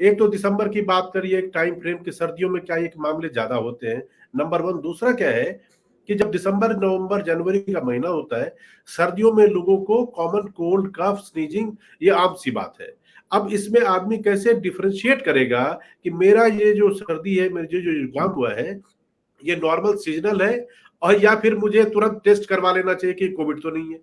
एक तो दिसंबर की बात करिए, एक टाइम फ्रेम की, सर्दियों में क्या एक मामले ज्यादा होते हैं, नंबर वन। दूसरा क्या है कि जब दिसंबर, नवंबर, जनवरी का महीना होता है, सर्दियों में लोगों को कॉमन कोल्ड, कफ, स्नीजिंग, ये आम सी बात है। अब इसमें आदमी कैसे डिफरेंशिएट करेगा कि मेरा ये जो सर्दी है, मेरे जो जुकाम हुआ है, ये नॉर्मल सीजनल है, और या फिर मुझे तुरंत टेस्ट करवा लेना चाहिए कि कोविड तो नहीं है।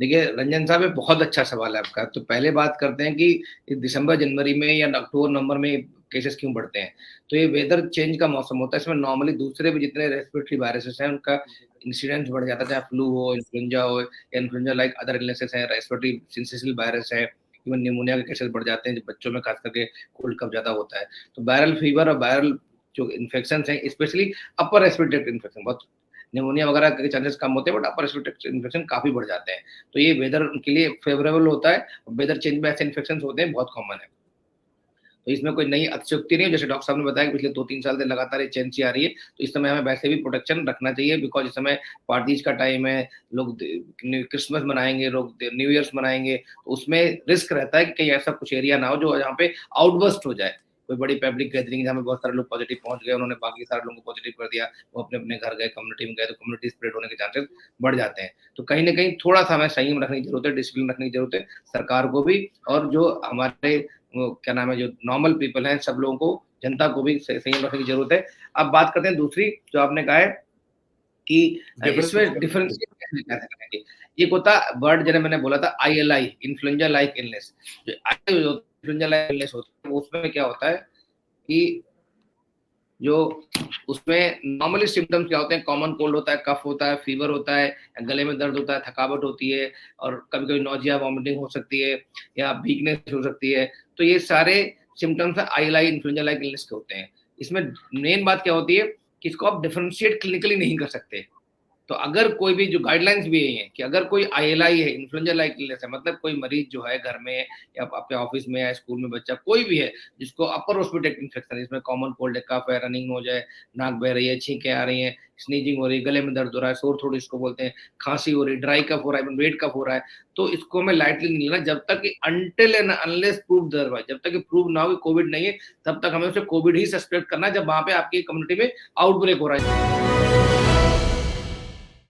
देखिए रंजन साहब, ये बहुत अच्छा सवाल है आपका। तो पहले बात करते हैं कि दिसंबर जनवरी में या अक्टूबर नवंबर में केसेस क्यों बढ़ते हैं। तो ये वेदर चेंज का मौसम होता है, इसमें नॉर्मली दूसरे भी जितने रेस्पिरेटरी वायरसेस हैं उनका इंसिडेंस बढ़ जाता है, चाहे फ्लू हो, इन्फ्लुएंजा हो, या इन्फ्लुएंजा लाइक अदर इलनेसेस हैं, रेस्पिरेटरी सिंसिटिव वायरस है, इवन निमोनिया के केसेस बढ़ जाते हैं, जो बच्चों में खास करके कोल्ड कफ ज्यादा होता है। तो वायरल फीवर और वायरल जो इन्फेक्शन है, स्पेशली अपर रेस्पिरेटरी इन्फेक्शन, बहुत निमोनिया वगैरह के चांसेस कम होते हैं, बट अपर रेस्पिरेटरी इन्फेक्शन काफी बढ़ जाते हैं। तो ये वेदर के लिए फेवरेबल होता है। वेदर चेंज में ऐसे इन्फेक्शन होते हैं, बहुत कॉमन है। तो इसमें कोई नई अतिशयोक्ति नहीं है। जैसे डॉक्टर साहब ने बताया कि पिछले 2-3 साल से लगातार ये चेंज सी आ रही है, तो इस समय हमें वैसे भी प्रोटेक्शन रखना चाहिए, बिकॉज इस समय पार्टीज का टाइम है, लोग क्रिसमस मनाएंगे, लोग न्यू ईयर्स मनाएंगे, तो उसमें रिस्क रहता है कि कहीं ऐसा कुछ एरिया ना हो जो यहाँ पे आउटबर्स्ट हो जाए, कोई बड़ी पब्लिक गैदरिंग जहाँ में बहुत सारे लोग पॉजिटिव पहुंच गए, उन्होंने बाकी सारे लोगों को पॉजिटिव कर दिया, वो अपने अपने घर गए, कम्युनिटी में गए, तो कम्युनिटी स्प्रेड होने के चांसेस बढ़ जाते हैं। तो कहीं ना कहीं थोड़ा सा हमें संयम रखने की जरूरत है, डिसिप्लिन रखने की जरूरत है, सरकार को भी, और जो हमारे क्या नाम है, जो नॉर्मल पीपल हैं, सब लोगों को, जनता को भी संयम रखने की जरूरत है। अब बात करते हैं दूसरी, जो आपने कहा है कि इसमें डिफरेंस कैसे करेंगे। एक होता वर्ड, जैसे मैंने बोला था ILI, इन्फ्लुएंजा लाइक इलनेस, जो इन्फ्लुएंजा लाइक इलनेस होता है, उसमें क्या होता है कि जो उसमें नॉर्मली सिम्टम्स क्या होते हैं, कॉमन कोल्ड होता है, कफ होता है, फीवर होता है, गले में दर्द होता है, थकावट होती है, और कभी कभी नोजिया, वॉमिटिंग हो सकती है, या वीकनेस हो सकती है। तो ये सारे symptoms ILI, influenza like illness के होते हैं। इसमें मेन बात क्या होती है कि इसको आप डिफरेंशिएट क्लिनिकली नहीं कर सकते। तो अगर कोई भी, जो गाइडलाइंस भी यही है कि अगर कोई ILI है, इन्फ्लुएंजा लाइक इलनेस है, मतलब कोई मरीज जो है घर में या आपके ऑफिस में या स्कूल में बच्चा कोई भी है जिसको अपर रेस्पिरेटरी इन्फेक्शन है, इसमें कॉमन कोल्ड है, कफ है, रनिंग हो जाए, नाक बह रही है, छींकें आ रही हैं, स्नीजिंग हो रही है, गले में दर्द हो रहा है, सोर थ्रोट इसको बोलते हैं, खांसी हो रही है, ड्राई कफ हो रहा है, वेट कफ हो रहा है, तो इसको हमें लाइटली नहीं लेना, जब तक until and unless proved otherwise, जब तक प्रूव ना हो कि कोविड नहीं है, तब तक हमें उसे कोविड ही सस्पेक्ट करना है, जब वहां पे आपकी कम्युनिटी में आउटब्रेक हो रहा है।